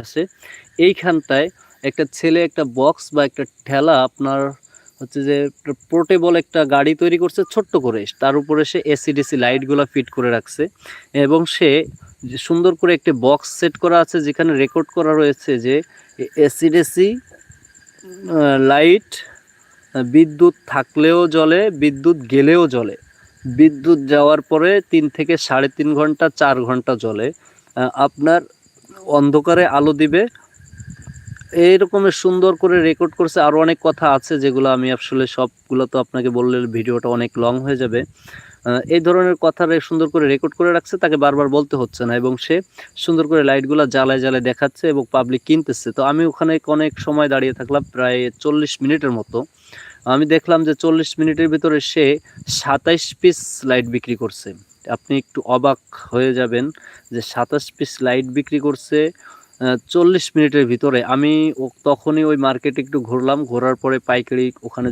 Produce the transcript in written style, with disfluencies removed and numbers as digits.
আছে এইখানটায় একটা ছেলে একটা বক্স বা একটা ঠেলা আপনার হচ্ছে যে পোর্টেবল একটা গাড়ি তৈরি করছে ছোট্ট করে, তার উপরে সে এসিডিসি লাইটগুলো ফিট করে রাখছে এবং সে সুন্দর করে একটি বক্স সেট করা আছে যেখানে রেকর্ড করা রয়েছে যে এসিডিসি লাইট বিদ্যুৎ থাকলেও জ্বলে, বিদ্যুৎ গেলেও জ্বলে, বিদ্যুৎ যাওয়ার পরে 3 থেকে 3.5 ঘন্টা 4 ঘন্টা জ্বলে, আপনার অন্ধকারে আলো দিবে। এইরকমের সুন্দর করে রেকর্ড করছে। আরও অনেক কথা আছে যেগুলো আমি আসলে সবগুলো তো আপনাকে বললে ভিডিওটা অনেক লং হয়ে যাবে। এই ধরনের কথা সুন্দর করে রেকর্ড করে রাখছে, তাকে বারবার বলতে হচ্ছে না এবং সে সুন্দর করে লাইটগুলো জ্বালায় জ্বালায় দেখাচ্ছে এবং পাবলিক কিনতেছে। তো আমি ওখানে অনেক সময় দাঁড়িয়ে থাকলাম, প্রায় 40 মিনিটের মতো। আমি দেখলাম যে 40 মিনিটের ভিতরে সে 27 পিস লাইট বিক্রি করছে। আপনি একটু অবাক হয়ে যাবেন যে 27 পিস লাইট বিক্রি করছে 40 মিনিটের ভিতরে। আমি তখনই ওই মার্কেটে একটু ঘুরলাম, ঘোরার পরে পাইকারি ওখানে